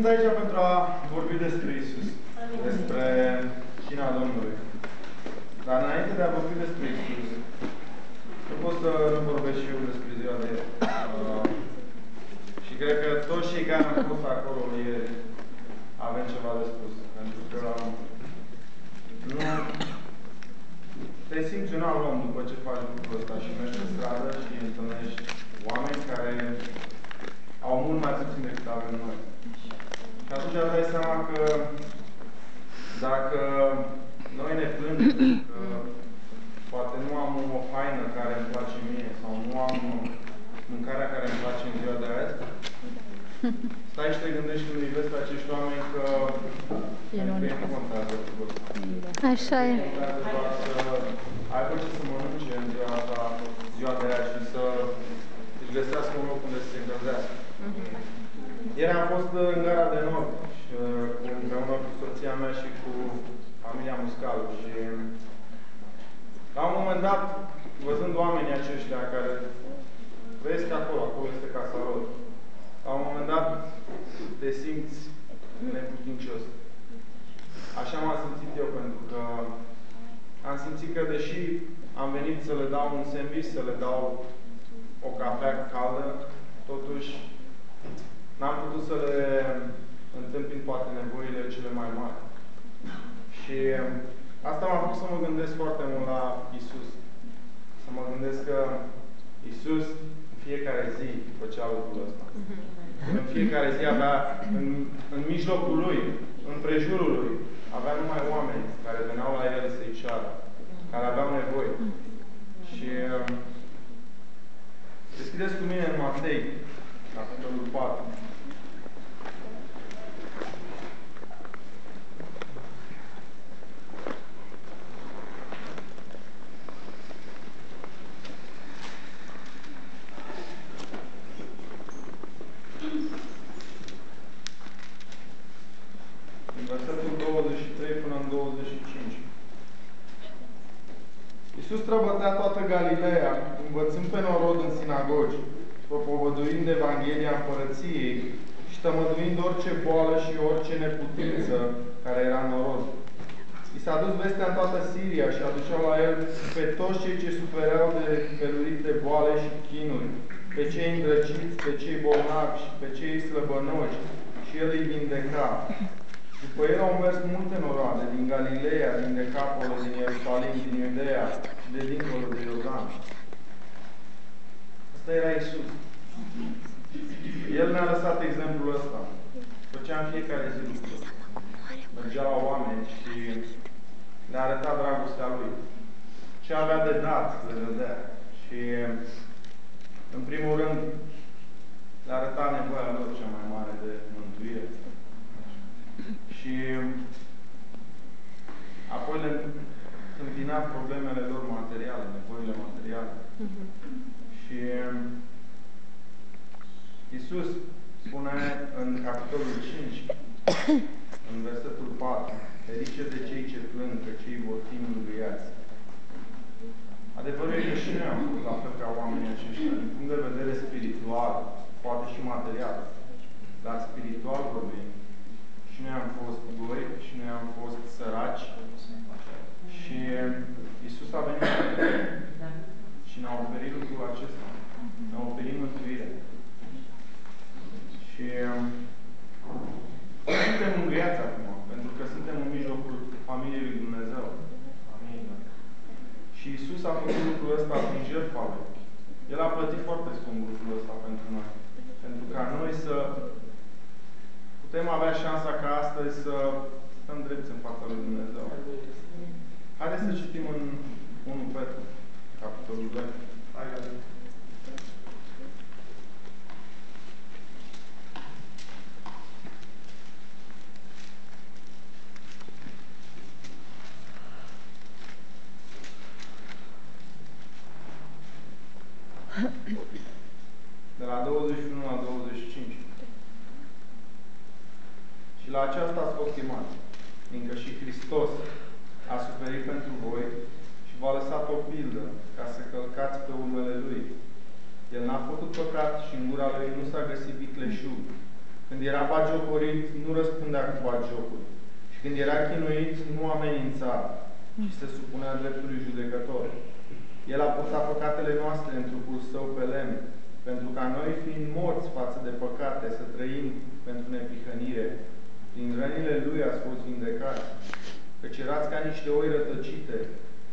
Sunt aici pentru a vorbi despre Isus, despre cina Domnului. Dar înainte de a vorbi despre Isus, nu pot să nu vorbesc și eu despre ziua de ieri. Și cred că toți cei care am fost acolo ieri avem ceva de spus. Pentru că nu te simți un alt om după ce faci lucrul ăsta și mergi pe stradă și întâlnești oameni care au mult mai puțin decât avem noi. Și atunci îți dai seama că dacă noi ne plângem că poate nu am o haină care îmi place mie sau nu am mâncarea care îmi place în ziua de azi, stai și te gândești când îi vezi pe acești oameni că nu contează lucrul ăsta. Așa e. Contează doar să aibă ce să mănânce în ziua asta, ziua de azi și să își găsească un loc unde să se încălzească. Ieri am fost în Gara de Nord și împreună cu soția mea și cu familia Muscalu și la un moment dat, văzând oamenii aceștia care trăiesc acolo, acolo este casa lor, la un moment dat te simți neputincios. Așa m-am simțit eu, pentru că am simțit că deși am venit să le dau un sandwich, să le dau o cafea caldă, totuși n-am putut să le întâmpin toate nevoile cele mai mari. Și asta m-a făcut să mă gândesc foarte mult la Isus. Să mă gândesc că Isus în fiecare zi făcea lucrul ăsta. În fiecare zi avea, în mijlocul lui, în prejurul lui, avea numai oameni care veneau la el să-i ceară, care aveau nevoie. Și deschideți cu mine în Matei, capitolul 4. Versetul 23 până în 25. Iisus străbătea toată Galileea, învățând pe norod în sinagogi, propovăduind Evanghelia Împărăției și tămăduind orice boală și orice neputință care era în norod. I s-a dus vestea în toată Siria și aduceau la el pe toți cei ce sufereau de felurite boale și chinuri, pe cei îndrăciți, pe cei bolnavi și pe cei slăbănoci, și el îi vindeca. După el au mers multe noroade din Galileea, din Decapole, din Ierusalim, din Iudeea și de dincolo de Iordan. Asta era Isus. El ne-a lăsat exemplul ăsta. Făcea în fiecare zi lucruri. Mergea la oameni și le-a arătat dragostea lui. Ce avea de dat, le dădea. Și, în primul rând, le-a arătat nevoia lor cea mai mare de mântuire. Și apoi le întâmpina problemele lor materiale, nevoile materiale. Și Iisus spune în capitolul 5, în versetul 4, ferice de cei ce plâng, că cei vor fi mângâiați. Adevărul e că și noi am fost la fel ca oamenii aceștia, din punct de vedere spiritual, poate și material, dar spiritual vorbim. Și noi am fost goi, și noi am fost săraci. Și Iisus a venit și ne-a oferit lucrul acesta. Ne-a oferit mântuire. Și suntem mângâiați acum, pentru că suntem în mijlocul familiei lui Dumnezeu. Amin. Și Iisus a făcut lucrul ăsta prin jertfa lui. El a plătit foarte scump lucrul ăsta pentru noi. Pentru ca noi să putem avea șansa ca astăzi să stăm drepți în fața lui Dumnezeu. Haideți să citim în 1 Petru, capitolul 2. De la 21 la 25. Și la aceasta ați fost chemați, fiindcă și Hristos a suferit pentru voi și v-a lăsat o pildă, ca să călcați pe urmele Lui. El n-a făcut păcat și în gura Lui nu s-a găsit vicleșug. Când era bagiocorit, nu răspundea cu bagiocuri. Și când era chinuit, nu amenința, ci se supunea dreptului judecător. El a purtat păcatele noastre în trupul său pe lemn, pentru ca noi, fiind morți față de păcate, să trăim pentru neprihănire. Prin rănile Lui ați fost vindecați, căci erați ca niște oi rătăcite,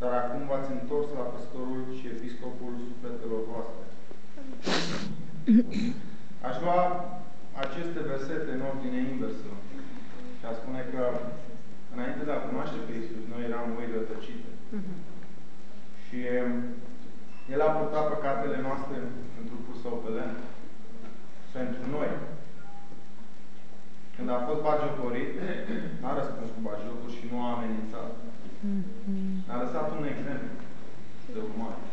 dar acum v-ați întors la păstorul și episcopul sufletelor voastre. Aș lua aceste versete în ordine inversă și a spune că înainte de a cunoaște pe Iisus, noi eram oi rătăcite. Și El a purtat păcatele noastre în trupul Său pe lemn. Pentru noi. Când a fost bagiocorit, n-a răspuns cu bagiocuri și nu a amenințat. A lăsat un exemplu de urmare.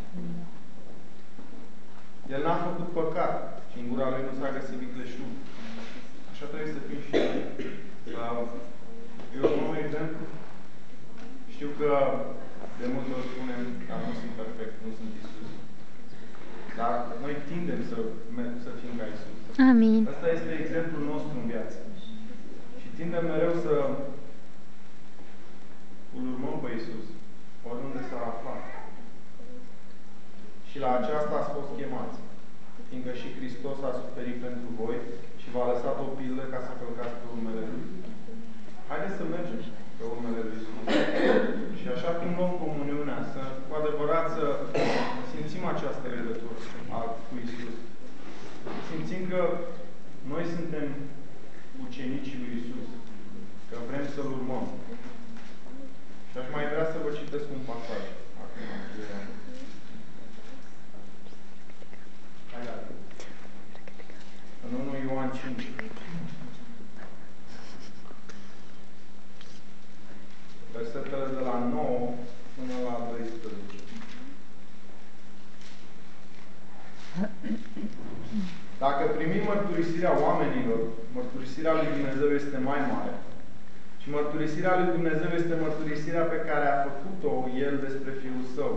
El n-a făcut păcat și în gura Lui nu s-a găsit vicleșug. Așa trebuie să fim și noi. Eu un nou exemplu. Știu că de multe ori spunem că nu sunt perfect, nu sunt Iisus. Dar noi tindem să fim ca Iisus. Amin. Asta este exemplul nostru în viață. Și tindem mereu să îl urmăm pe Iisus, oriunde s-ar afla. Și la aceasta ați fost chemați, fiindcă și Hristos a suferit pentru voi și v-a lăsat o pildă ca să călcați pe urmele Lui. Haideți să mergem pe urmele Lui Iisus. Și așa cum luăm comuniunea, să cu adevărat să simțim această legătură cu Iisus. Simțim că noi suntem ucenicii lui Iisus, că vrem să-L urmăm. Și aș mai vrea să vă citesc un pasaj. Acum, în 1 Ioan 5. Versetele de la 9 până la 12. Dacă primim mărturisirea oamenilor, mărturisirea lui Dumnezeu este mai mare. Și mărturisirea lui Dumnezeu este mărturisirea pe care a făcut-o El despre Fiul Său.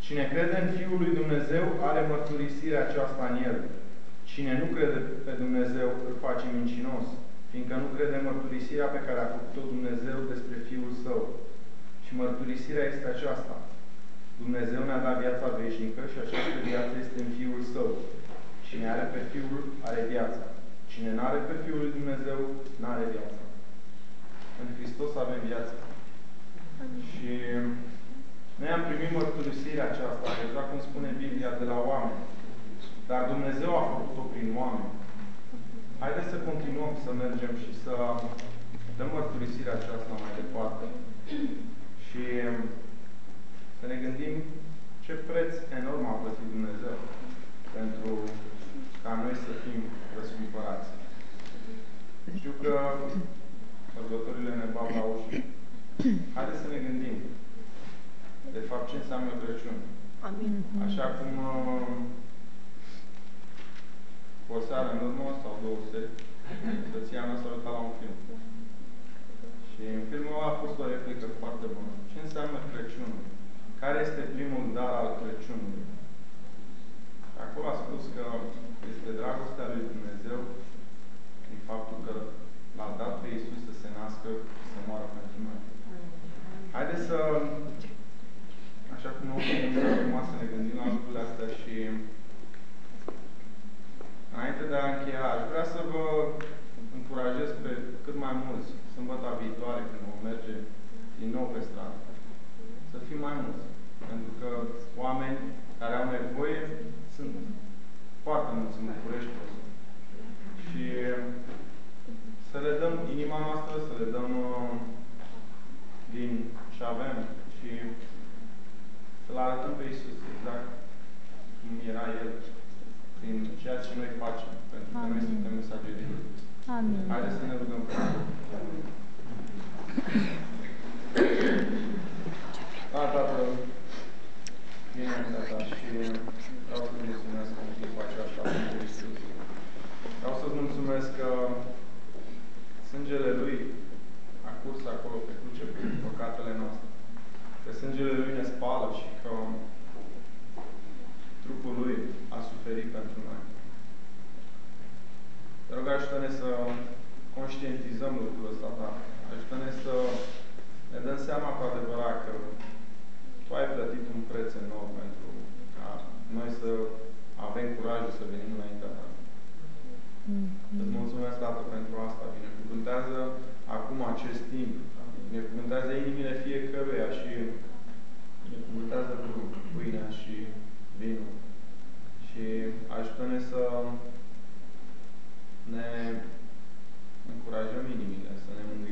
Cine crede în Fiul lui Dumnezeu are mărturisirea aceasta în El. Cine nu crede pe Dumnezeu îl face mincinos, fiindcă nu crede în mărturisirea pe care a făcut-o Dumnezeu despre Fiul Său. Și mărturisirea este aceasta. Dumnezeu ne-a dat viața veșnică și această viață este în Fiul Său. Cine are pe Fiul, are viața. Cine nu are pe Fiul lui Dumnezeu, nu are viața. În Hristos avem viața. Și noi am primit mărturisirea aceasta, exact cum spune Biblia, de la oameni. Dar Dumnezeu a făcut-o prin oameni. Haideți să continuăm să mergem și să dăm mărturisirea aceasta mai departe. Și să ne gândim ce preț enorm a plătit Dumnezeu pentru ca noi să fim răscumpărați. Știu că sărbătorile ne bat la ușă. Haideți să ne gândim de fapt ce înseamnă Crăciun. Amin. Așa cum cu o seară în urmă sau două seri, soția mea s-a uitat la un film. Și în filmul ăla a fost o replică foarte bună. Ce înseamnă Crăciunul? Care este primul dar al Crăciunului? Acolo a spus că este dragostea lui Dumnezeu din faptul că L-a dat pe Iisus să se nască și să moară pentru noi. Haideți să, așa cum nu acum să ne gândim la lucrurile astea și înainte de a încheia, aș vrea să vă încurajez pe cât mai mulți, sâmbăta viitoare, când vom merge din nou pe stradă, să fim mai mulți. Pentru că oameni care au nevoie sunt foarte mulți în București. Și să le dăm inima noastră, să le dăm din ce avem și să-L arătăm pe Iisus exact cum era El, prin ceea ce noi facem, pentru că noi suntem mesagerii Lui. Amin. Haideți să ne rugăm pe El. Da, Tată, bine am dat și vreau să-ți mulțumesc în timpul aceasta pentru Iisus. Vreau să-ți mulțumesc că sângele Lui a curs acolo pe cruce cu păcatele noastre. Că sângele Lui ne spală și că trupul Lui a suferit pentru noi. Te rog, ajută-ne să conștientizăm lucrul ăsta, da? Ajută-ne să ne dăm seama cu adevărat că tu ai plătit un preț enorm pentru ca noi să avem curajul să venim înaintea ta. Îți mulțumesc, Tată, pentru asta. Binecuvântează acum acest timp. Binecuvântează inimile fiecăruia și binecuvântează cu pâinea și vinul. Și ajută-ne să ne încurajăm inimile, să ne mângâiem